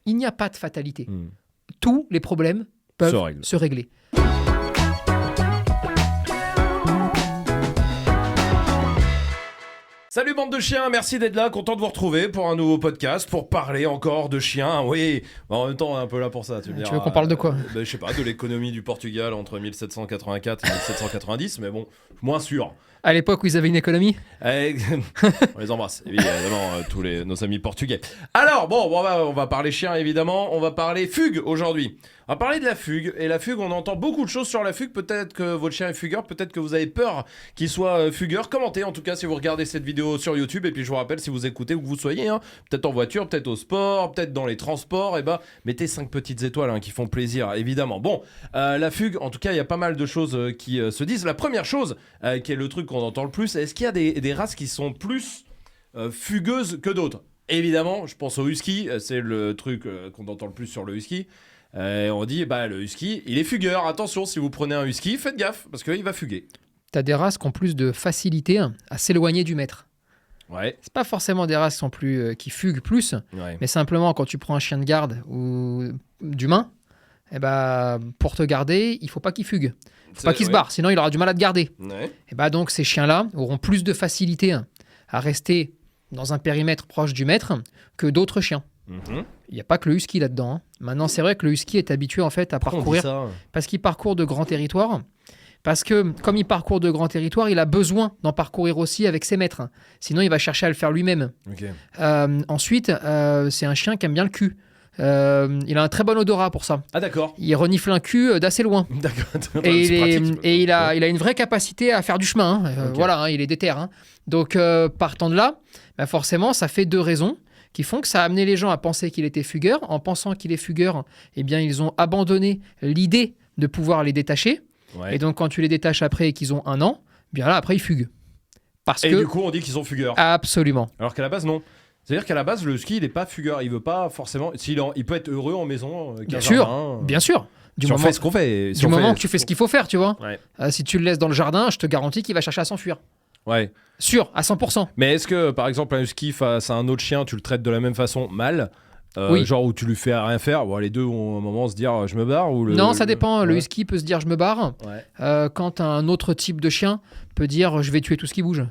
Il n'y a pas de fatalité. Tous les problèmes peuvent se régler. Salut bande de chiens, merci d'être là, content de vous retrouver pour un nouveau podcast, pour parler encore de chiens, oui, en même temps on est un peu là pour ça, tu me diras. Tu veux qu'on parle de quoi ? Je sais pas, de l'économie du Portugal entre 1784 et 1790, mais bon, moins sûr. À l'époque où ils avaient une économie ? On les embrasse, évidemment, tous nos amis portugais. Alors, bon, on va parler chiens, évidemment. On va parler fugue aujourd'hui. On va parler de la fugue. Et la fugue, on entend beaucoup de choses sur la fugue. Peut-être que votre chien est fugueur. Peut-être que vous avez peur qu'il soit fugueur. Commentez, en tout cas, si vous regardez cette vidéo sur YouTube. Et puis, je vous rappelle, si vous écoutez où que vous soyez, peut-être en voiture, peut-être au sport, peut-être dans les transports, mettez 5 petites étoiles qui font plaisir, évidemment. Bon, la fugue, en tout cas, il y a pas mal de choses qui se disent. La première chose, qui est le truc qu'on entend le plus, est-ce qu'il y a des races qui sont plus fugueuses que d'autres ? Évidemment, je pense au husky, c'est le truc qu'on entend le plus sur le husky. On dit, le husky, il est fugueur. Attention, si vous prenez un husky, faites gaffe, parce qu'il va fuguer. T'as des races qui ont plus de facilité à s'éloigner du maître. Ouais. C'est pas forcément des races qui fuguent plus, mais simplement quand tu prends un chien de garde ou d'humain, pour te garder, il faut pas qu'il fugue. Faut pas qu'il se barre, sinon il aura du mal à te garder. Ouais. Donc ces chiens-là auront plus de facilité à rester dans un périmètre proche du maître que d'autres chiens. Il n'y a pas que le husky là-dedans. Maintenant, c'est vrai que le husky est habitué en fait à parcourir parce qu'il parcourt de grands territoires. Parce que comme il parcourt de grands territoires, il a besoin d'en parcourir aussi avec ses maîtres. Sinon, il va chercher à le faire lui-même. Okay. Ensuite, c'est un chien qui aime bien le cul. Il a un très bon odorat pour ça. Ah d'accord. Il renifle un cul d'assez loin. D'accord. Et il a une vraie capacité à faire du chemin. Okay. Voilà, il est déter. Donc partant de là, forcément, ça fait 2 raisons qui font que ça a amené les gens à penser qu'il était fugueur. En pensant qu'il est fugueur, ils ont abandonné l'idée de pouvoir les détacher. Ouais. Et donc quand tu les détaches après et qu'ils ont 1 an, bien là après ils fuguent. Du coup on dit qu'ils sont fugueurs. Absolument. Alors qu'à la base non. C'est-à-dire qu'à la base, le husky, il n'est pas fugueur. Il veut pas forcément. Il peut être heureux en maison. Bien sûr. Du moment que tu fais ce qu'il faut faire, tu vois. Ouais. Si tu le laisses dans le jardin, je te garantis qu'il va chercher à s'enfuir. Ouais. Sûr, à 100%. Mais est-ce que, par exemple, un husky face à un autre chien, tu le traites de la même façon, mal ? Oui. Genre où tu lui fais rien faire, les deux vont à un moment se dire je me barre ou Non, ça dépend. Le husky peut se dire je me barre. Ouais. Quand un autre type de chien peut dire je vais tuer tout ce qui bouge.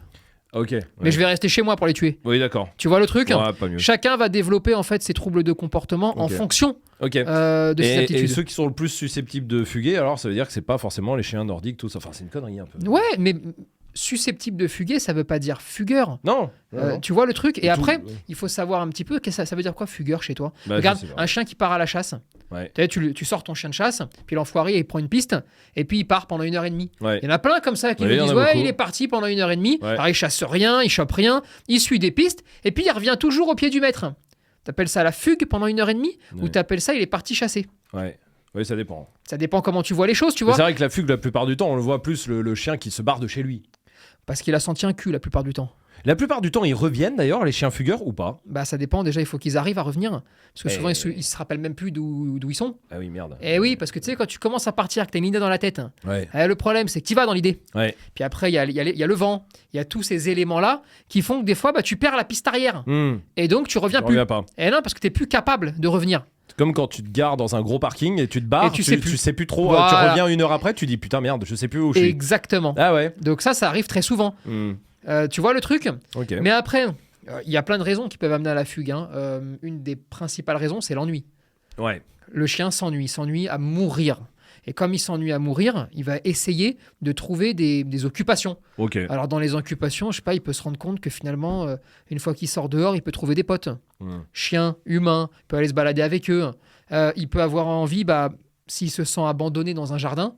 Ok. Ouais. Mais je vais rester chez moi pour les tuer. Oui, d'accord. Tu vois le truc ? Pas mieux. Chacun va développer en fait ses troubles de comportement en fonction de ses aptitudes. Et ceux qui sont le plus susceptibles de fuguer, alors ça veut dire que c'est pas forcément les chiens nordiques, tout ça. Enfin, c'est une connerie un peu. Ouais, mais susceptible de fuguer, ça veut pas dire fugueur. Non. Tu vois le truc ? Et après, il faut savoir un petit peu ça veut dire quoi fugueur chez toi ? Regarde, un chien qui part à la chasse. Ouais. Tu sors ton chien de chasse, puis l'enfoiré il prend une piste, et puis il part pendant 1h30. Ouais. Il y en a plein comme ça qui me disent il est parti pendant 1h30. Ouais. Alors il chasse rien, il chope rien, il suit des pistes, et puis il revient toujours au pied du maître. T'appelles ça la fugue pendant 1h30 ou t'appelles ça il est parti chasser ? Ouais. Oui, ça dépend. Ça dépend comment tu vois les choses, tu vois. C'est vrai que la fugue, la plupart du temps, on le voit plus le chien qui se barre de chez lui. Parce qu'il a senti un cul la plupart du temps. La plupart du temps, ils reviennent d'ailleurs, les chiens fugueurs ou pas ? Ça dépend. Déjà, il faut qu'ils arrivent à revenir. Parce que souvent, ils se rappellent même plus d'où ils sont. Ah oui, merde. Et oui, parce que tu sais, quand tu commences à partir, que tu as une idée dans la tête, le problème, c'est que tu vas dans l'idée. Ouais. Puis après, il y a le vent, il y a tous ces éléments-là qui font que des fois, tu perds la piste arrière. Et donc, tu reviens plus. Pas. Et non, parce que tu n'es plus capable de revenir. C'est comme quand tu te gares dans un gros parking et tu te barres, tu sais plus trop. Voilà. Tu reviens 1 heure après, tu dis putain, merde, je sais plus où je suis. Exactement. Ah ouais. Donc ça arrive très souvent. Tu vois le truc ? Okay. Mais après, il y a plein de raisons qui peuvent amener à la fugue. Une des principales raisons, c'est l'ennui. Ouais. Le chien s'ennuie à mourir. Et comme il s'ennuie à mourir, il va essayer de trouver des occupations. Okay. Alors dans les occupations, je sais pas, il peut se rendre compte que finalement, une fois qu'il sort dehors, il peut trouver des potes. Chiens, humains, il peut aller se balader avec eux. Il peut avoir envie, s'il se sent abandonné dans un jardin,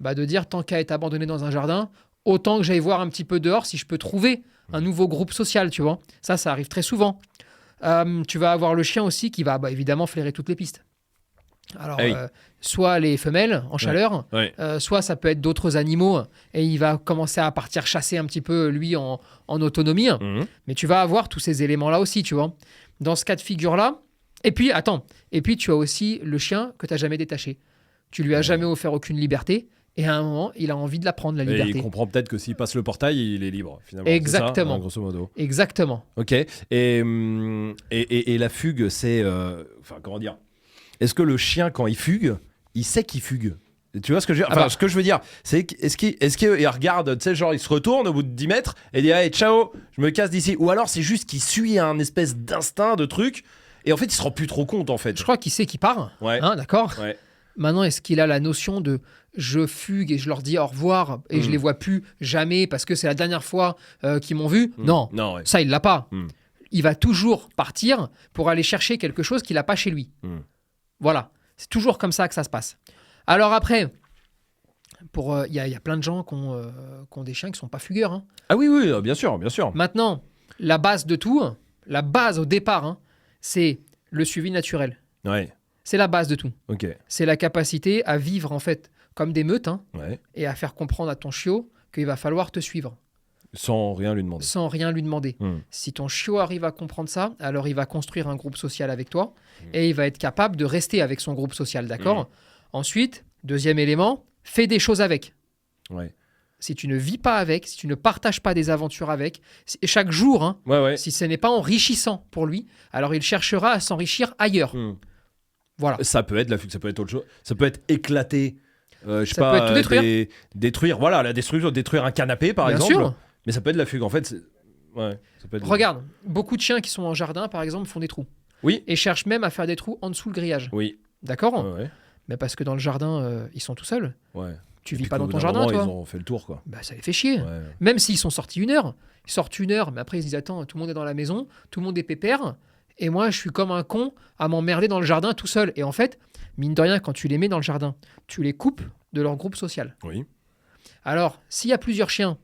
de dire tant qu'à être abandonné dans un jardin, autant que j'aille voir un petit peu dehors si je peux trouver un nouveau groupe social, tu vois. Ça arrive très souvent. Tu vas avoir le chien aussi qui va évidemment flairer toutes les pistes. Alors, soit les femelles en chaleur, soit ça peut être d'autres animaux et il va commencer à partir chasser un petit peu, lui, en autonomie. Mais tu vas avoir tous ces éléments-là aussi, tu vois. Dans ce cas de figure-là, et puis tu as aussi le chien que tu n'as jamais détaché. Tu lui as jamais offert aucune liberté Et à un moment, il a envie de la prendre, la Et liberté. il comprend peut-être que s'il passe le portail, il est libre, finalement. Exactement. C'est ça, hein, grosso modo. Exactement. Ok. Et la fugue, c'est... Enfin, comment dire ? Est-ce que le chien, quand il fugue, il sait qu'il fugue ? Tu vois ce que je veux dire ? Enfin, ce que je veux dire, c'est est-ce qu'il regarde, tu sais, genre il se retourne au bout de 10 mètres et il dit « Allez, ciao, je me casse d'ici ». Ou alors c'est juste qu'il suit un espèce d'instinct, de truc, et en fait il se rend plus trop compte en fait. Je crois qu'il sait qu'il part. Ouais. Hein, d'accord. Ouais. Maintenant, est-ce qu'il a la notion de je fugue et je leur dis au revoir et je les vois plus jamais parce que c'est la dernière fois qu'ils m'ont vu ? Non. Non, ouais. Ça, il l'a pas. Mm. Il va toujours partir pour aller chercher quelque chose qu'il n'a pas chez lui. Mm. Voilà. C'est toujours comme ça que ça se passe. Alors après, il y a plein de gens qui ont des chiens qui ne sont pas fugueurs. Hein. Ah oui, oui, bien sûr, bien sûr. Maintenant, la base de tout, la base au départ, hein, c'est le suivi naturel. Ouais, C'est la base de tout. ok. C'est la capacité à vivre en fait comme des meutes, hein, Ouais. et à faire comprendre à ton chiot qu'il va falloir te suivre Sans rien lui demander. sans rien lui demander. Mm. Si ton chiot arrive à comprendre ça, alors il va construire un groupe social avec toi et il va être capable de rester avec son groupe social, d'accord ? Ensuite, deuxième élément, fais des choses avec. Ouais. Si tu ne vis pas avec, si tu ne partages pas des aventures avec, chaque jour, hein, Ouais, ouais. si ce n'est pas enrichissant pour lui, alors il cherchera à s'enrichir ailleurs. Mm. Voilà. Ça peut être la fugue, ça peut être autre chose. Ça peut être éclater, je sais Ça pas, peut être tout détruire. détruire, voilà, la destruction, détruire un canapé par Bien exemple. sûr. Mais ça peut être la fugue, en fait. Ouais, ça peut être... Regarde, beaucoup de chiens qui sont en jardin, par exemple, font des trous. Oui. Et cherchent même à faire des trous en dessous le grillage. Oui. D'accord ? Ouais, Mais parce que dans le jardin, ils sont tout seuls. ouais. Tu Et vis puis pas qu'au dans bout ton d'un jardin, moment, toi. Ils ont fait le tour, quoi. Bah, ça les fait chier. Ouais. Même s'ils sont sortis 1 heure. Ils sortent 1 heure, mais après ils se disent attends, tout le monde est dans la maison, tout le monde est pépère, et moi je suis comme un con à m'emmerder dans le jardin tout seul. Et en fait, mine de rien, quand tu les mets dans le jardin, tu les coupes de leur groupe social. Oui. Alors, s'il y a plusieurs chiens,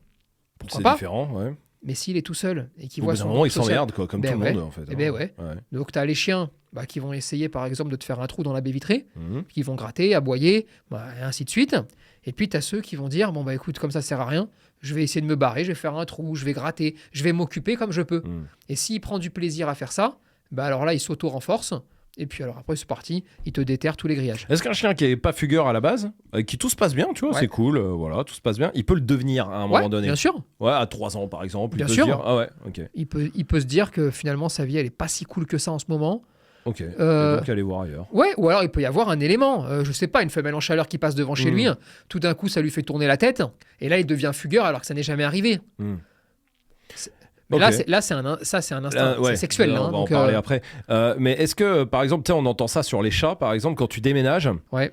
pourquoi C'est pas ? différent, ouais. Mais s'il est tout seul et qu'il Au voit bout d'un son moment, groupe ils social, s'emmerdent, quoi, comme Ben tout le ouais. monde, en fait. Eh ben ouais. Ouais. donc tu as les chiens qui vont essayer par exemple de te faire un trou dans la baie vitrée, Mhm. qui vont gratter, aboyer, et ainsi de suite. Et puis tu as ceux qui vont dire bon bah écoute, comme ça sert à rien, je vais essayer de me barrer, je vais faire un trou, je vais gratter, je vais m'occuper comme je peux. Mhm. Et s'il prend du plaisir à faire ça, bah alors là il s'auto-renforce. Et puis alors après c'est parti, il te déterre tous les grillages. Est-ce qu'un chien qui est pas fugueur à la base, qui tout se passe bien, tu vois, Ouais. c'est cool, voilà, tout se passe bien, il peut le devenir à un moment donné. Bien sûr. Ouais, à 3 ans par exemple, Bien il peut sûr. se dire, ah ouais, ok, Il peut se dire que finalement sa vie elle est pas si cool que ça en ce moment. ok. Et Euh, donc aller voir ailleurs. Ouais, ou alors il peut y avoir un élément, je sais pas, une femelle en chaleur qui passe devant chez lui, tout d'un coup ça lui fait tourner la tête, et là il devient fugueur alors que ça n'est jamais arrivé. Mhm. Mais Ok. là c'est un instinct Ouais, c'est sexuel. on Là, va hein, en donc, parler après. Mais est-ce que, par exemple, tu sais, on entend ça sur les chats, par exemple, quand tu déménages, Ouais.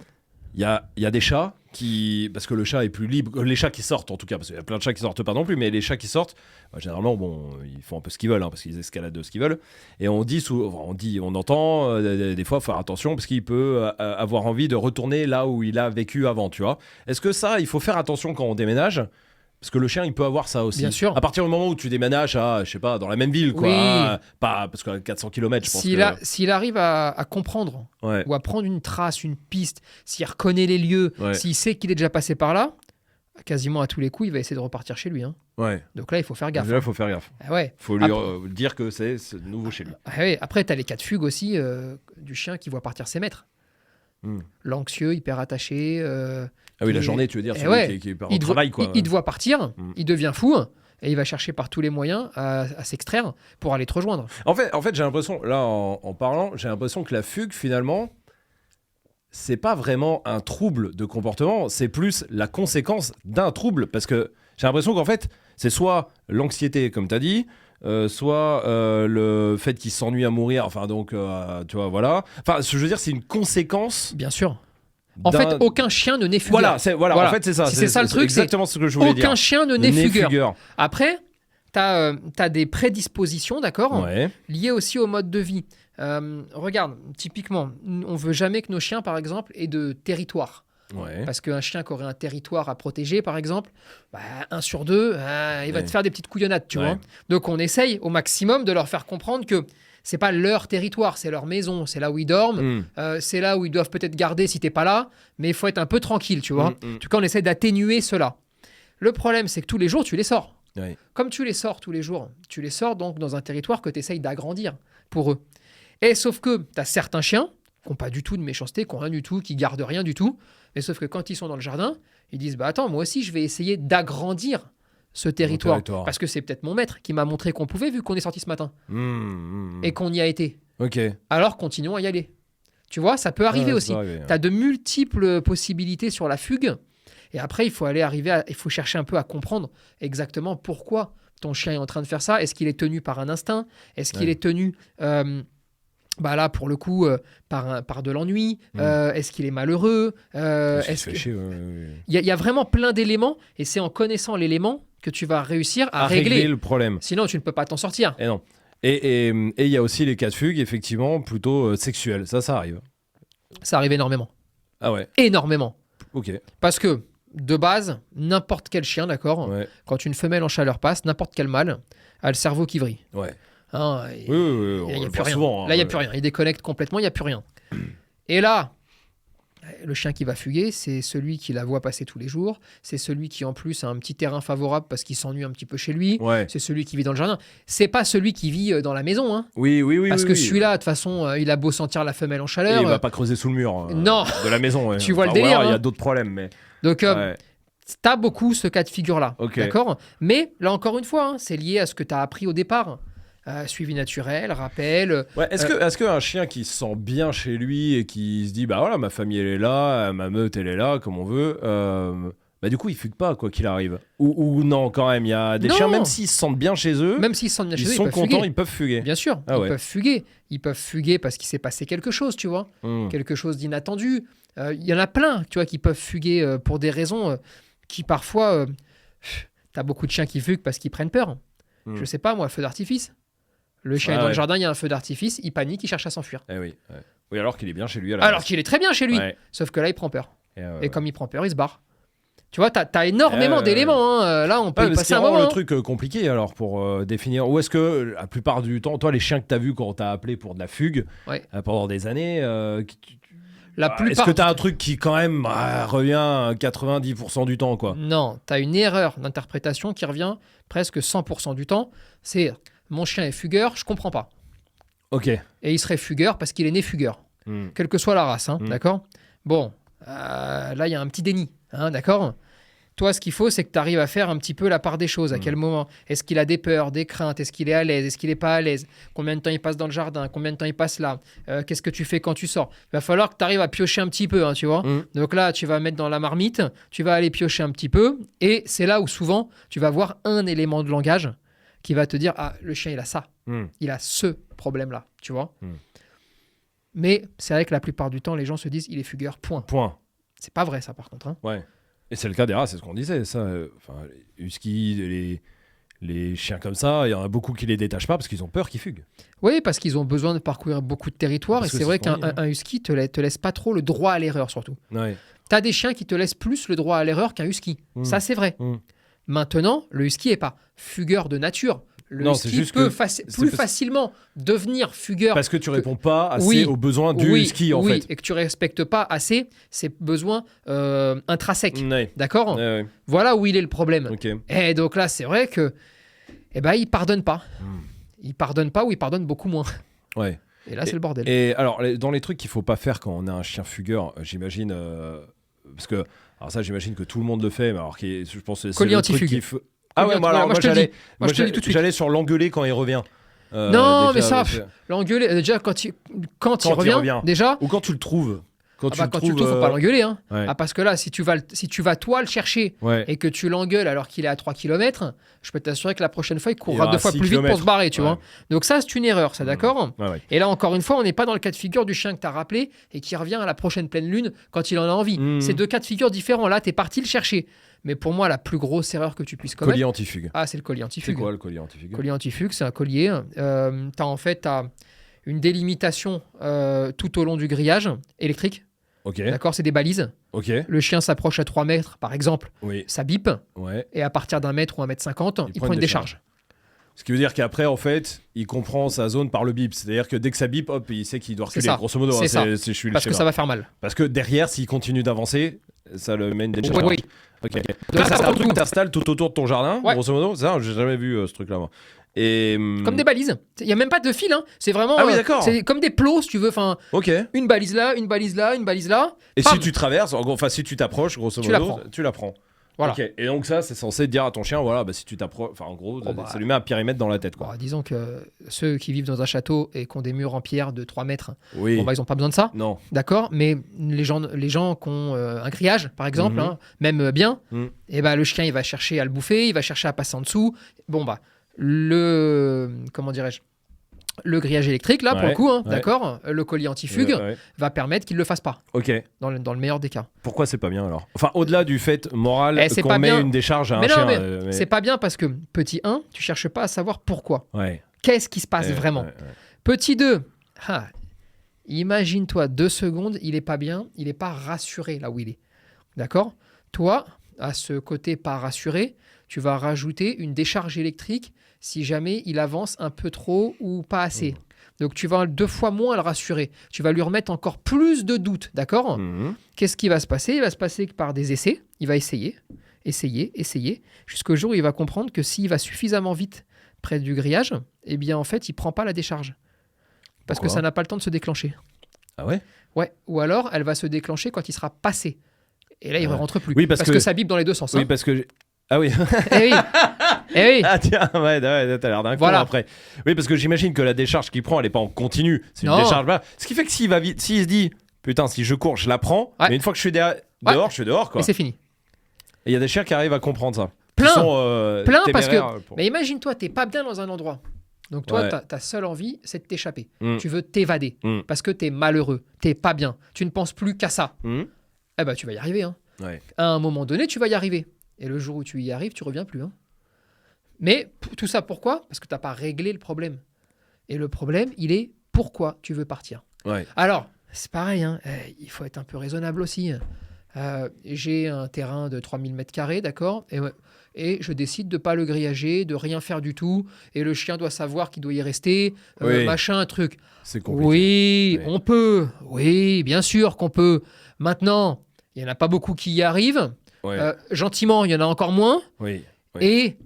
il y a des chats qui... Parce que le chat est plus libre, les chats qui sortent en tout cas, parce qu'il y a plein de chats qui sortent pas non plus, mais les chats qui sortent, généralement, bon, ils font un peu ce qu'ils veulent, hein, parce qu'ils escaladent de ce qu'ils veulent. Et on entend des fois faire attention, parce qu'il peut avoir envie de retourner là où il a vécu avant, tu vois. Est-ce que ça, il faut faire attention quand on déménage ? Parce que le chien, il peut avoir ça aussi. Bien sûr. À partir du moment où tu déménages à, je sais pas, dans la même ville, quoi. Oui. Pas parce qu'à 400 km, je pense S'il arrive à comprendre Ouais. ou à prendre une trace, une piste, s'il reconnaît les lieux, Ouais. s'il sait qu'il est déjà passé par là, quasiment à tous les coups il va essayer de repartir chez lui. Hein. Ouais. Donc là il faut faire gaffe. Là, il faut faire gaffe. Ah ouais. Faut lui Après- dire que c'est nouveau chez lui. Ah ouais. Après tu as les cas de fugue aussi du chien qui voit partir ses maîtres. Hmm. L'anxieux, hyper attaché. Ah oui, la qui- journée, tu veux dire, Eh celui ouais. qui part au Il te voit- travail, quoi. il te voit partir, Mm. il devient fou et il va chercher par tous les moyens à s'extraire pour aller te rejoindre. En fait j'ai l'impression, là, en parlant, j'ai l'impression que la fugue, finalement, c'est pas vraiment un trouble de comportement, c'est plus la conséquence d'un trouble. Parce que j'ai l'impression qu'en fait, c'est soit l'anxiété, comme tu as dit, soit le fait qu'il s'ennuie à mourir, enfin, donc, tu vois, voilà. Enfin, je veux dire, c'est une conséquence. Bien sûr. En d'un- fait, aucun chien ne naît fugueur. Voilà, en fait, c'est ça. Si c'est ça le truc, exactement ce que je voulais dire. Aucun chien ne naît Né fugueur. Après, tu as des prédispositions, d'accord, Ouais. liées aussi au mode de vie. Regarde, typiquement, on veut jamais que nos chiens, par exemple, aient de territoire. Ouais. Parce qu'un chien qui aurait un territoire à protéger, par exemple, 1 sur 2, il va Ouais. te faire des petites couillonnades, tu Ouais. vois. Donc on essaye au maximum de leur faire comprendre que c'est pas leur territoire, c'est leur maison, c'est là où ils dorment, Hmm. c'est là où ils doivent peut-être garder si t'es pas là, mais il faut être un peu tranquille, tu vois. Mm, mm. En tout cas, on essaie d'atténuer cela. Le problème, c'est que tous les jours, tu les sors. Ouais. Comme tu les sors tous les jours, tu les sors donc dans un territoire que tu essayes d'agrandir pour eux. Et sauf que tu as certains chiens qui n'ont pas du tout de méchanceté, qui n'ont rien du tout, qui gardent rien du tout. Mais sauf que quand ils sont dans le jardin, ils disent bah attends, moi aussi je vais essayer d'agrandir ce territoire. Parce que c'est peut-être mon maître qui m'a montré qu'on pouvait, vu qu'on est sorti ce matin et qu'on y a été. Ok. Alors continuons à y aller. Tu vois, ça peut arriver aussi. Tu as de multiples possibilités sur la fugue. Et après, il faut chercher un peu à comprendre exactement pourquoi ton chien est en train de faire ça. Est-ce qu'il est tenu par un instinct? Est-ce qu'il est tenu, là, pour le coup, par de l'ennui? Est-ce qu'il est malheureux? Il y a vraiment plein d'éléments. Et c'est en connaissant l'élément que tu vas réussir à régler le problème. Sinon, tu ne peux pas t'en sortir. Et non. Et il y a aussi les cas de fugue, effectivement, plutôt sexuels. Ça arrive. Ça arrive énormément. Ah ouais. Énormément. Ok. Parce que, de base, n'importe quel chien, d'accord, quand une femelle en chaleur passe, n'importe quel mâle a le cerveau qui vrille. Ouais. Hein, oui, il n'y a plus rien. Souvent, là, il n'y a plus rien. Il déconnecte complètement, il n'y a plus rien. Et là, le chien qui va fuguer, c'est celui qui la voit passer tous les jours. C'est celui qui, en plus, a un petit terrain favorable parce qu'il s'ennuie un petit peu chez lui. Ouais. C'est celui qui vit dans le jardin. C'est pas celui qui vit dans la maison. Hein. Oui. Parce que celui-là, de toute façon, il a beau sentir la femelle en chaleur. Et il va pas creuser sous le mur non. de la maison. Ouais. Tu vois le délire. Il y a d'autres problèmes. Mais... Donc, t'as beaucoup ce cas de figure-là. Okay. D'accord ? Mais là, encore une fois, c'est lié à ce que tu as appris au départ. Suivi naturel, rappel. Ouais, est-ce qu'un chien qui se sent bien chez lui et qui se dit bah voilà, ma famille elle est là, ma meute elle est là, comme on veut, du coup il fugue pas quoi qu'il arrive. Ou non, quand même, il y a des chiens, même s'ils se sentent bien chez eux, ils sont contents, fuguer. ils peuvent fuguer. Bien sûr, peuvent fuguer. Ils peuvent fuguer parce qu'il s'est passé quelque chose, tu vois, quelque chose d'inattendu. Il y en a plein, tu vois, qui peuvent fuguer pour des raisons qui parfois. T'as beaucoup de chiens qui fuguent parce qu'ils prennent peur. Je sais pas moi, feu d'artifice. Le chien est dans le jardin, il y a un feu d'artifice, il panique, il cherche à s'enfuir. Oui, alors qu'il est bien chez lui. Alors qu'il est très bien chez lui. Sauf que là, il prend peur. Et comme il prend peur, il se barre. Tu vois, t'as énormément d'éléments. Hein. Là, on peut y passer un moment. C'est le truc compliqué alors pour définir. Ou est-ce que la plupart du temps, toi, les chiens que t'as vus quand t'as appelé pour de la fugue pendant des années, est-ce que t'as un truc qui quand même revient 90% du temps, quoi? Non, t'as une erreur d'interprétation qui revient presque 100% du temps. C'est mon chien est fugueur, je comprends pas. Ok. Et il serait fugueur parce qu'il est né fugueur, quelle que soit la race, hein, d'accord? Bon, là il y a un petit déni, hein, d'accord? Toi, ce qu'il faut, c'est que tu arrives à faire un petit peu la part des choses. À quel moment? Est-ce qu'il a des peurs, des craintes? Est-ce qu'il est à l'aise? Est-ce qu'il n'est pas à l'aise? Combien de temps il passe dans le jardin? Combien de temps il passe là? Qu'est-ce que tu fais quand tu sors? Il va falloir que tu arrives à piocher un petit peu, hein, tu vois. Donc là, tu vas mettre dans la marmite, tu vas aller piocher un petit peu. Et c'est là où souvent, tu vas voir un élément de langage qui va te dire, ah, le chien, il a ça. Il a ce problème-là, tu vois. Mais c'est vrai que la plupart du temps, les gens se disent, il est fugueur, point. C'est pas vrai, ça, par contre. Hein. Ouais. Et c'est le cas des races, c'est ce qu'on disait. Ça, les huskies, les chiens comme ça, il y en a beaucoup qui les détachent pas parce qu'ils ont peur qu'ils fuguent. Oui, parce qu'ils ont besoin de parcourir beaucoup de territoire. Parce et c'est vrai qu'un husky te laisse pas trop le droit à l'erreur, surtout. Ouais. Tu as des chiens qui te laissent plus le droit à l'erreur qu'un husky. Ça, c'est vrai. Maintenant, le husky est pas fugueur de nature. Le husky peut plus facilement devenir fugueur. Parce que tu réponds pas assez aux besoins du husky, en fait. Et que tu respectes pas assez ses besoins intrinsèques. D'accord ? Ouais. Voilà où il est le problème. Okay. Et donc là, c'est vrai que il pardonne pas. Il pardonne pas ou il pardonne beaucoup moins. Ouais. Et là, c'est le bordel. Et alors, dans les trucs qu'il faut pas faire quand on a un chien fugueur, j'imagine... parce que... Alors ça, j'imagine que tout le monde le fait, mais alors je pense que c'est collier le truc anti-fugue. Ah ouais, moi j'allais sur l'engueuler quand il revient. Non, déjà, mais ça, l'engueuler, déjà quand il revient, déjà. Ou quand tu le trouves. Quand tu le trouves, faut pas l'engueuler. Hein. Ouais. Parce que là, si tu vas toi le chercher et que tu l'engueules alors qu'il est à 3 km, je peux t'assurer que la prochaine fois, il courra 2 fois plus vite pour se barrer. Tu vois. Donc ça, c'est une erreur, ça, d'accord ? Ouais. Et là, encore une fois, on n'est pas dans le cas de figure du chien que tu as rappelé et qui revient à la prochaine pleine lune quand il en a envie. C'est 2 cas de figure différents. Là, tu es parti le chercher. Mais pour moi, la plus grosse erreur que tu puisses commettre... Collier anti-fugue. Ah, c'est le collier anti-fugue. C'est quoi le collier anti-fugue ? Collier anti-fugue, c'est un collier. T'as une délimitation tout au long du grillage électrique. Ok. D'accord, c'est des balises. Ok. Le chien s'approche à 3 mètres, par exemple. Oui. Ça bip. Ouais. Et à partir d'1 mètre ou 1,50 m, il prend une décharge. Ce qui veut dire qu'après, en fait, il comprend sa zone par le bip. C'est-à-dire que dès que ça bip, hop, il sait qu'il doit reculer. Grosso modo, c'est ça. Parce que ça va faire mal. Parce que derrière, s'il continue d'avancer, ça le mène des Oui. Ok. Donc ça, c'est un truc que t'installes tout autour de ton jardin, grosso modo. Ça, j'ai jamais vu ce truc-là, moi. Et Comme des balises. Il n'y a même pas de fil, hein. C'est vraiment. Ah oui, d'accord. C'est comme des plots, si tu veux. Enfin, ok. une balise là, une balise là, une balise là. Et Pam. si tu traverses, enfin si tu t'approches, grosso Tu la modo, prends. tu la prends. Voilà. Ok. Et donc ça, c'est censé dire à ton chien, voilà, bah, si tu t'approches, enfin en gros, ça lui met un périmètre dans la tête, quoi. Bon, disons que ceux qui vivent dans un château et qui ont des murs en pierre de 3 mètres, Oui. bon, bah, ils n'ont pas besoin de ça. Non. D'accord, mais les gens qui ont un grillage, par exemple, Mhm. hein, même bien, Mhm. et bah, le chien, il va chercher à le bouffer, il va chercher à passer en dessous. Bon, bah, comment dirais-je, le grillage électrique, là, pour Ouais, le coup, hein, ouais. d'accord, le collier anti-fugue Ouais. va permettre qu'il ne le fasse pas, Ok. dans le meilleur des cas. Pourquoi c'est pas bien alors? Enfin, au-delà du fait moral C'est qu'on pas met bien. une décharge à un Mais non, chien. mais c'est pas bien parce que, petit 1, tu cherches pas à savoir pourquoi. Ouais. Qu'est-ce qui se passe vraiment? Ouais. Petit 2, imagine-toi 2 secondes, il est pas bien, il est pas rassuré là où il est. D'accord? Toi, à ce côté pas rassuré, tu vas rajouter une décharge électrique si jamais il avance un peu trop ou pas assez. Donc tu vas 2 fois moins le rassurer. Tu vas lui remettre encore plus de doutes, d'accord? Mhm. Qu'est-ce qui va se passer? Il va se passer que par des essais, il va essayer, jusqu'au jour où il va comprendre que s'il va suffisamment vite près du grillage, eh bien en fait, il prend pas la décharge. Parce que Pourquoi ça n'a pas le temps de se déclencher. Ah ouais? Ouais. Ou alors, elle va se déclencher quand il sera passé. Et là, il ne Ouais. rentre plus. Oui, parce que... que ça bip dans les deux sens. Oui, hein. parce que. Ah oui. Eh oui. Eh oui. Ah tiens, ouais, t'as l'air d'un con Voilà. après. Oui, parce que j'imagine que la décharge qu'il prend, elle est pas en continu. C'est une Non. décharge là. Ce qui fait que s'il va vite, s'il se dit, putain, si je cours, je la prends. Ouais. Mais une fois que je suis dehors, je suis dehors quoi. Et c'est fini. Et il y a des chiens qui arrivent à comprendre ça. Plein. Qui sont, Plein parce que. téméraires pour- Mais imagine-toi, t'es pas bien dans un endroit. Donc toi, Ouais. ta seule envie, c'est de t'échapper. Mm. Tu veux t'évader. Mm. Parce que t'es malheureux. T'es pas bien. Tu ne penses plus qu'à ça. Mhm. Eh ben, tu vas y arriver. Hein. Ouais. À un moment donné, tu vas y arriver. Et le jour où tu y arrives, tu reviens plus. Hein. Mais tout ça, pourquoi? Parce que t'as pas réglé le problème. Et le problème, il est pourquoi tu veux partir. Ouais. Alors, c'est pareil, hein, il faut être un peu raisonnable aussi. J'ai un terrain de 3000 m², d'accord, et je décide de ne pas le grillager, de rien faire du tout, et le chien doit savoir qu'il doit y rester, Oui. machin, un truc. C'est compliqué. Oui, Oui. on peut. Oui, bien sûr qu'on peut. Maintenant, il n'y en a pas beaucoup qui y arrivent. Ouais. Gentiment, il y en a encore moins. Oui. Et,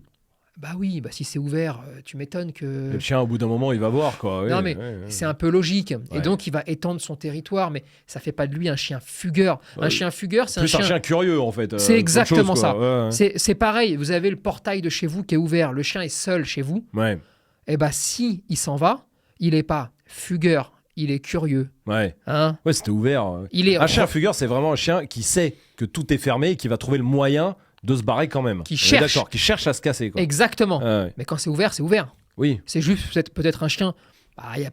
si c'est ouvert, tu m'étonnes que... Le chien, au bout d'un moment, il va voir quoi. Oui, Non, mais ouais. c'est un peu logique. Ouais. Et donc, il va étendre son territoire, mais ça fait pas de lui un chien fugueur. Ouais. Un chien fugueur, c'est Plus un chien... curieux en fait. C'est qu'autre exactement chose, ça. quoi. Ouais. C'est pareil, vous avez le portail de chez vous qui est ouvert, le chien est seul chez vous. Ouais. Et si il s'en va, il est pas fugueur, il est curieux. Ouais. Hein, Ouais, c'était ouvert. il est Un chien fugueur, c'est vraiment un chien qui sait que tout est fermé et qui va trouver le moyen de se barrer quand même. Qui On est cherche. D'accord, qui cherche à se casser. Quoi. Exactement. Ouais. Mais quand c'est ouvert, c'est ouvert. Oui, C'est juste peut-être un chien. Il y a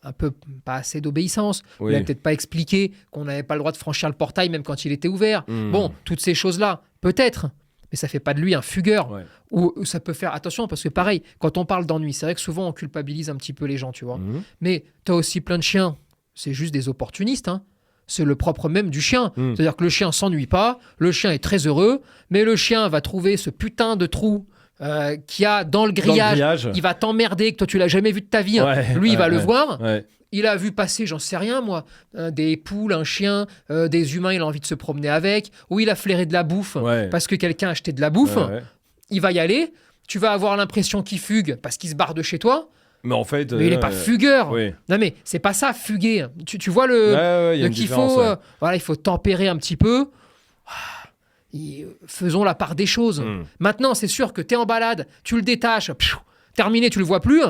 un peu pas assez d'obéissance. On oui. n'a peut-être pas expliqué qu'on n'avait pas le droit de franchir le portail même quand il était ouvert. Hmm. Bon, toutes ces choses-là, peut-être. Mais ça fait pas de lui un fugueur. Ouais. Ou ça peut faire attention parce que pareil, quand on parle d'ennui, c'est vrai que souvent on culpabilise un petit peu les gens, tu vois. Mhm. Mais tu as aussi plein de chiens, c'est juste des opportunistes. Hein. C'est le propre même du chien. Mm. C'est-à-dire que le chien s'ennuie pas, le chien est très heureux, mais le chien va trouver ce putain de trou qu'il y a dans le Dans le grillage. grillage. Il va t'emmerder, que toi tu l'as jamais vu de ta vie. Hein. Ouais, Lui, il va ouais, le ouais. voir. Ouais. Il a vu passer, j'en sais rien moi, des poules, un chien, des humains, il a envie de se promener avec, ou il a flairé de la bouffe Ouais. parce que quelqu'un a acheté de la bouffe. Ouais, ouais. Il va y aller. Tu vas avoir l'impression qu'il fugue parce qu'il se barre de chez toi, Mais en fait. mais il n'est pas fugueur. Oui. Non mais c'est pas ça, fuguer. Tu vois Ouais, ouais, il y a une donc il différence. faut, Ouais. il faut tempérer un petit peu. Faisons la part des choses. Mm. Maintenant, c'est sûr que tu es en balade, tu le détaches, terminé, tu le vois plus.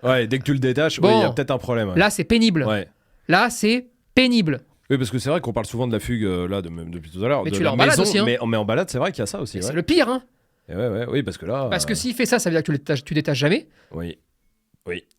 Ouais, dès que tu le détaches, Bon. oui, il y a peut-être un problème. Ouais. Là, c'est pénible. Ouais. Là, c'est pénible. Oui, parce que c'est vrai qu'on parle souvent de la fugue là, même depuis tout à l'heure. Mais de tu la l'as en balade maison, aussi, hein. mais en balade, c'est vrai qu'il y a ça aussi. Et c'est Ouais. le pire. Hein. Et ouais, oui, parce que là. Parce que s'il fait ça, ça veut dire que tu détaches jamais. Oui,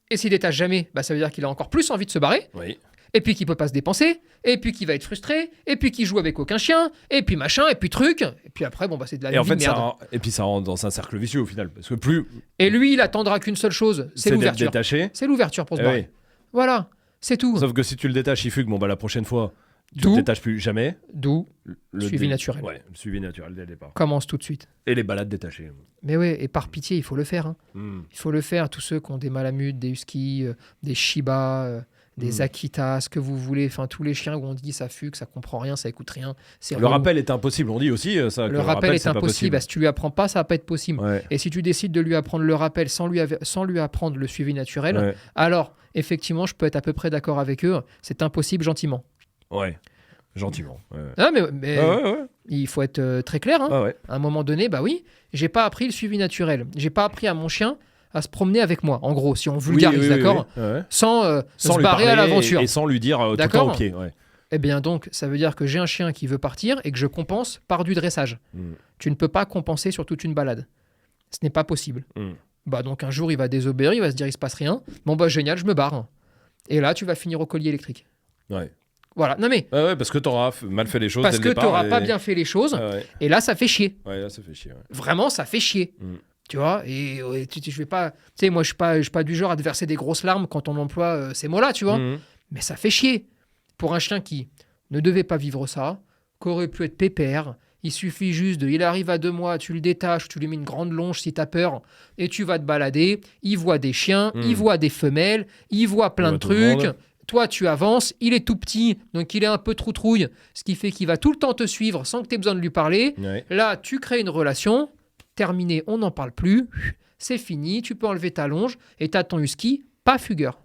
Et s'il détache jamais, ça veut dire qu'il a encore plus envie de se barrer. oui. Et puis qu'il peut pas se dépenser. Et puis qu'il va être frustré. Et puis qu'il joue avec aucun chien. Et puis machin. Et puis truc. Et puis après, c'est de la Et en vie de fait, merde. et puis ça rentre dans un cercle vicieux au final. Parce que plus Et lui, il attendra qu'une seule chose. C'est d'être l'ouverture. détaché. C'est l'ouverture pour se Eh barrer. oui. Voilà. C'est tout. Sauf que si tu le détaches, il fugue. Bon, la prochaine fois, tu D'où- le détaches plus jamais. D'où Le Suivi naturel. Ouais, le suivi naturel dès le départ. commence tout de suite. Et les balades détachées. Mais ouais, et par pitié, il faut le faire. Hein. Hmm. Il faut le faire. Tous ceux qui ont des malamutes, des huskies, des Shiba, des Akita, ce que vous voulez. Enfin, tous les chiens où on dit ça fugue, ça comprend rien, ça écoute rien. C'est Le rappel est impossible. On dit aussi ça. Le rappel est impossible. Si tu lui apprends pas, ça va pas être possible. Ouais. Et si tu décides de lui apprendre le rappel sans lui apprendre le suivi naturel, alors effectivement, je peux être à peu près d'accord avec eux. C'est impossible gentiment. Ouais. Gentiment. Ah, mais il faut être très clair. Hein. À un moment donné, bah oui, j'ai pas appris le suivi naturel. J'ai pas appris à mon chien à se promener avec moi. En gros, si on vulgarise, d'accord, sans se barrer à l'aventure. Et sans lui dire tout le temps ok. Eh bien donc, ça veut dire que j'ai un chien qui veut partir et que je compense par du dressage. Tu ne peux pas compenser sur toute une balade. Ce n'est pas possible. Bah donc un jour, il va désobéir, il va se dire il se passe rien. Bon bah génial, je me barre. Et là, tu vas finir au collier électrique. Ouais. Voilà, non mais... parce que t'auras mal fait les choses parce dès le départ. Parce que t'auras pas bien fait les choses. Et là, ça fait chier. Ouais, là, ça fait chier. Vraiment, ça fait chier. Tu vois, et je vais pas... Tu sais, moi, je suis pas du genre à te verser des grosses larmes quand on emploie ces mots-là, tu vois. Mais ça fait chier. Pour un chien qui ne devait pas vivre ça, qu'aurait pu être pépère, il suffit juste de... Il arrive à 2 mois, tu le détaches, tu lui mets une grande longe si t'as peur, et tu vas te balader, il voit des chiens, il voit des femelles, il voit plein de trucs... Toi, tu avances, il est tout petit, donc il est un peu troutrouille, ce qui fait qu'il va tout le temps te suivre sans que tu aies besoin de lui parler. Là, tu crées une relation, terminé, on n'en parle plus, c'est fini, tu peux enlever ta longe et tu as ton husky, pas fugueur.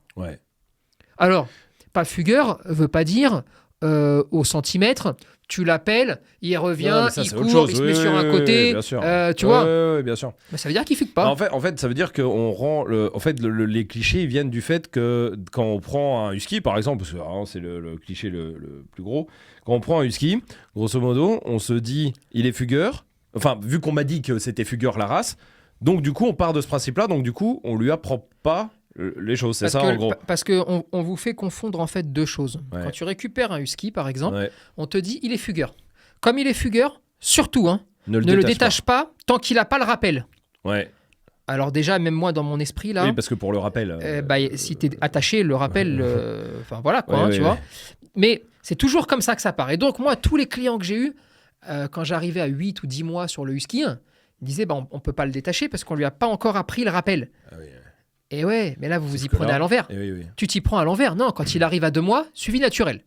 Alors, pas fugueur veut pas dire au centimètre, tu l'appelles, il revient, il court, il se met sur un côté, tu vois. Oui, bien sûr. Mais ça veut dire qu'il fugue pas. En fait, ça veut dire qu'on rend... les clichés ils viennent du fait que quand on prend un husky, par exemple, parce que c'est le cliché le plus gros, quand on prend un husky, grosso modo, on se dit, il est fugueur. Enfin, vu qu'on m'a dit que c'était fugueur la race, donc du coup, on part de ce principe-là, donc du coup, on lui apprend pas les choses, c'est ça en gros. Parce qu'on vous fait confondre en fait 2 choses. Quand tu récupères un husky par exemple, on te dit il est fugueur. Comme il est fugueur, surtout ne le détache pas tant qu'il n'a pas le rappel. Alors déjà, même moi dans mon esprit là... Oui, parce que pour le rappel... si tu es attaché, le rappel... Enfin voilà quoi, tu vois. Mais c'est toujours comme ça que ça part. Et donc moi, tous les clients que j'ai eus, quand j'arrivais à 8 ou 10 mois sur le husky, ils disaient on ne peut pas le détacher parce qu'on lui a pas encore appris le rappel. Et ouais, mais là, vous y prenez à l'envers. Tu t'y prends à l'envers. Non, quand il arrive à 2 mois, suivi naturel.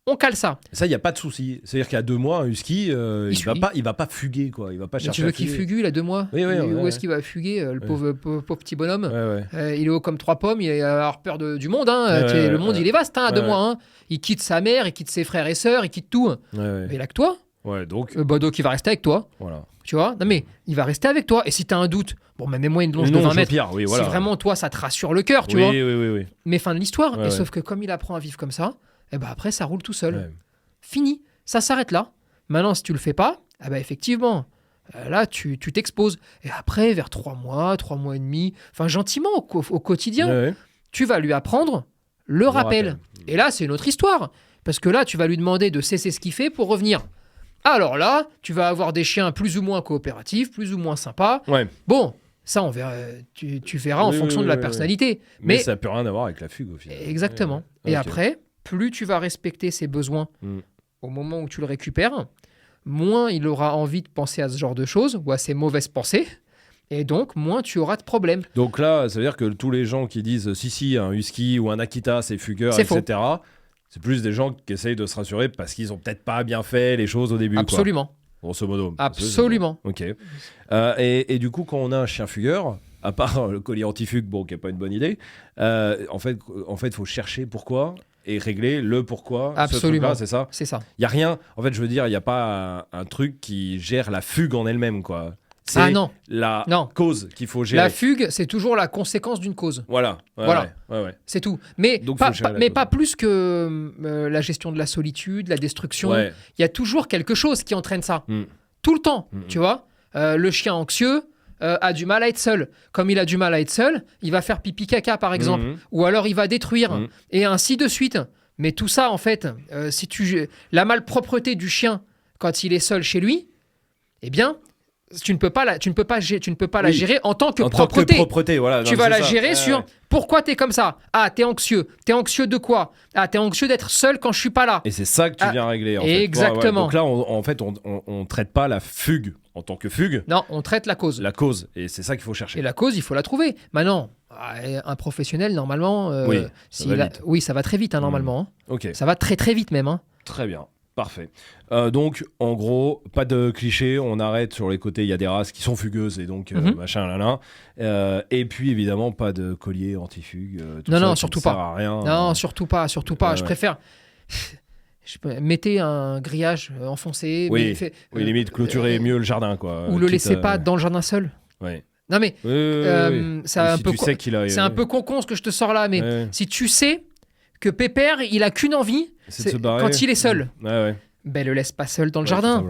On cale ça. Ça, il n'y a pas de souci. C'est-à-dire qu'à 2 mois, un husky, il va pas fuguer, quoi. Il va pas chercher. Tu veux qu'il fugue, il a 2 mois Où est-ce qu'il va fuguer, le pauvre petit bonhomme il est haut comme 3 pommes, il a avoir peur du monde. Le monde, il est vaste à 2 mois. Il quitte sa mère, il quitte ses frères et sœurs, il quitte tout. Mais il a que toi. Donc il va rester avec toi. Voilà. Tu vois, non mais il va rester avec toi. Et si tu as un doute, mets-moi une longe de 20 mètres. Si vraiment toi, ça te rassure le cœur, tu vois. Oui. Mais fin de l'histoire. Et sauf que comme il apprend à vivre comme ça, après ça roule tout seul. Fini. Ça s'arrête là. Maintenant, si tu le fais pas, effectivement, là tu t'exposes. Et après, vers 3 mois et demi, enfin gentiment au quotidien, tu vas lui apprendre le rappel. Et là, c'est une autre histoire. Parce que là, tu vas lui demander de cesser ce qu'il fait pour revenir. Alors là, tu vas avoir des chiens plus ou moins coopératifs, plus ou moins sympas. Bon, ça, on verra, tu verras en fonction de la personnalité. Mais ça n'a plus rien à voir avec la fugue, au final. Exactement. Et après, plus tu vas respecter ses besoins au moment où tu le récupères, moins il aura envie de penser à ce genre de choses ou à ses mauvaises pensées. Et donc, moins tu auras de problèmes. Donc là, ça veut dire que tous les gens qui disent si, un husky ou un Akita, c'est fugueur, etc., c'est plus des gens qui essayent de se rassurer parce qu'ils ont peut-être pas bien fait les choses au début. Absolument. Grosso modo. Absolument. Ok. Et du coup, quand on a un chien fugueur, à part le collier anti-fugue, qui n'est pas une bonne idée, en fait, faut chercher pourquoi et régler le pourquoi. Absolument. C'est ça. C'est ça. Il y a rien. En fait, je veux dire, il n'y a pas un truc qui gère la fugue en elle-même, quoi. C'est la cause qu'il faut gérer. La fugue, c'est toujours la conséquence d'une cause. Voilà. C'est tout. Mais donc, pas plus que la gestion de la solitude, la destruction. Il y a toujours quelque chose qui entraîne ça. Tout le temps, tu vois. Le chien anxieux a du mal à être seul. Comme il a du mal à être seul, il va faire pipi caca, par exemple. Ou alors il va détruire. Et ainsi de suite. Mais tout ça, en fait, la malpropreté du chien quand il est seul chez lui, eh bien... Tu ne peux pas la gérer en tant que propreté. Voilà. Tu vas la gérer sur pourquoi tu es comme ça. Ah, tu es anxieux. Tu es anxieux de quoi? Ah, tu es anxieux d'être seul quand je suis pas là. Et c'est ça que tu viens régler. Exactement. Donc là, on traite pas la fugue en tant que fugue. Non, on traite la cause. La cause. Et c'est ça qu'il faut chercher. Et la cause, il faut la trouver. Maintenant, Un professionnel, normalement, Oui, ça va vite. oui, ça va très vite, normalement. Hein. Ok. Ça va très très vite même. Hein. Très bien. Parfait. Donc, en gros, pas de clichés. On arrête sur les côtés. Il y a des races qui sont fugueuses et donc machin, là. Et puis, évidemment, pas de collier anti-fugue. Non, surtout pas. Sert à rien. Non, surtout pas. Je ouais. préfère. Mettez un grillage enfoncé. Oui, limite, clôturez mieux le jardin, quoi. Ou le laissez pas dans le jardin seul. Ouais. Non, mais c'est un peu sais qu'il a... c'est un peu con ce que je te sors là, mais si tu sais que Pépère, il a qu'une envie, c'est quand il est seul. Ouais. Ben, le laisse pas seul dans le jardin.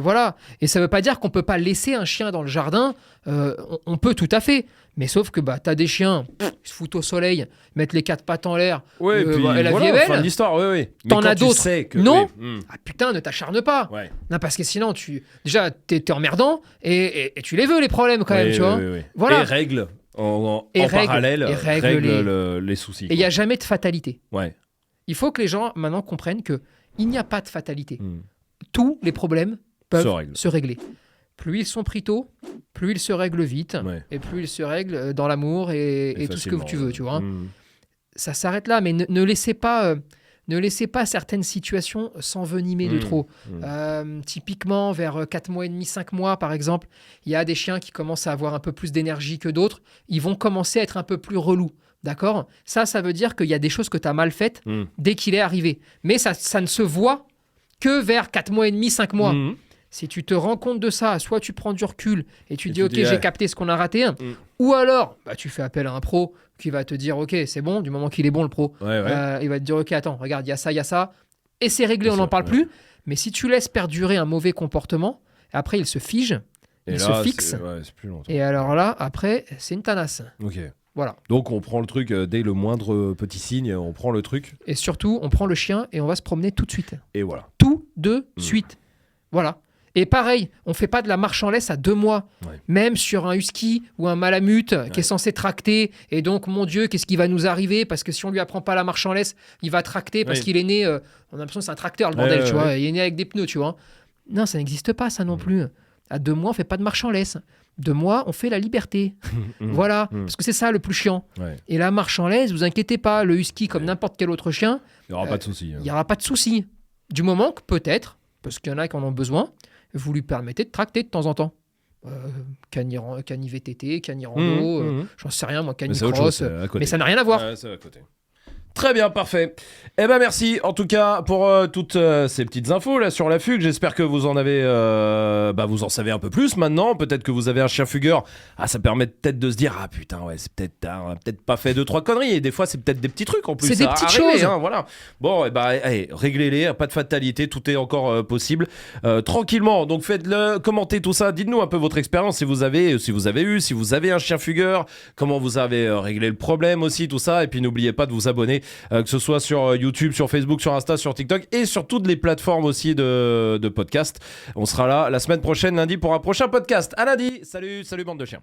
Voilà. Et ça veut pas dire qu'on peut pas laisser un chien dans le jardin. On peut tout à fait. Mais sauf que t'as des chiens, ils se foutent au soleil, mettent les quatre pattes en l'air. Ouais, puis la vie est fin de belle. l'histoire, oui. T'en as d'autres. Non. Ah putain, ne t'acharne pas. Ouais. Non, parce que sinon, déjà, t'es emmerdant et tu les veux, les problèmes, quand même, tu vois. Voilà. Et règle en parallèle, règle les soucis. Et il n'y a jamais de fatalité. Ouais. Il faut que les gens, maintenant, comprennent qu'il n'y a pas de fatalité. Tous les problèmes peuvent se régler. Plus ils sont pris tôt, plus ils se règlent vite, et plus ils se règlent dans l'amour et tout ce que tu veux, tu vois. Ça s'arrête là, mais ne laissez pas certaines situations s'envenimer de trop. Typiquement, vers 4 mois et demi, 5 mois, par exemple, il y a des chiens qui commencent à avoir un peu plus d'énergie que d'autres. Ils vont commencer à être un peu plus relous. D'accord ? Ça veut dire qu'il y a des choses que tu as mal faites dès qu'il est arrivé. Mais ça ne se voit que vers 4 mois et demi, 5 mois. Si tu te rends compte de ça, soit tu prends du recul et tu dis « Ok, j'ai capté ce qu'on a raté », ou alors tu fais appel à un pro qui va te dire « Ok, c'est bon, du moment qu'il est bon, le pro. Il va te dire « Ok, attends, regarde, il y a ça, et c'est réglé, on n'en parle plus. » Mais si tu laisses perdurer un mauvais comportement, après, il se fige, se fixe. C'est plus longtemps. Et alors là, après, c'est une tanasse. Ok. Voilà. Donc on prend le truc dès le moindre petit signe, on prend le truc. Et surtout, on prend le chien et on va se promener tout de suite. Et voilà. Tout de suite. Voilà. Et pareil, on fait pas de la marche en laisse à 2 mois. Même sur un husky ou un malamute qui est censé tracter. Et donc, mon Dieu, qu'est-ce qui va nous arriver ? Parce que si on lui apprend pas la marche en laisse, il va tracter parce qu'il est né... on a l'impression que c'est un tracteur, le bordel, tu vois. Il est né avec des pneus, tu vois. Non, ça n'existe pas, ça non plus. À 2 mois, on fait pas de marche en laisse. 2 mois, on fait la liberté. Voilà. Parce que c'est ça le plus chiant. Et la marche en laisse, vous inquiétez pas, le husky, comme n'importe quel autre chien... Il n'y aura pas de souci. Il n'y aura pas de souci. Du moment que peut-être, parce qu'il y en a qui en ont besoin... vous lui permettez de tracter de temps en temps. Cani VTT, Cani Rando, j'en sais rien, moi, Cani Cross, mais ça n'a rien à voir. C'est à côté. Très bien, parfait. Eh ben merci en tout cas pour toutes ces petites infos là sur la fugue. J'espère que vous en avez, vous en savez un peu plus maintenant. Peut-être que vous avez un chien fugueur. Ça permet peut-être de se dire putain c'est peut-être pas fait 2-3 conneries et des fois c'est peut-être des petits trucs en plus. C'est des petites choses. Voilà. Bon allez, réglez-les, pas de fatalité, tout est encore possible. Tranquillement. Donc faites-le, commentez tout ça. Dites-nous un peu votre expérience si vous avez un chien fugueur, comment vous avez réglé le problème aussi, tout ça. Et puis n'oubliez pas de vous abonner. Que ce soit sur YouTube, sur Facebook, sur Insta, sur TikTok et sur toutes les plateformes aussi de podcast. On sera là la semaine prochaine, lundi, pour un prochain podcast. À lundi. Salut bande de chiens.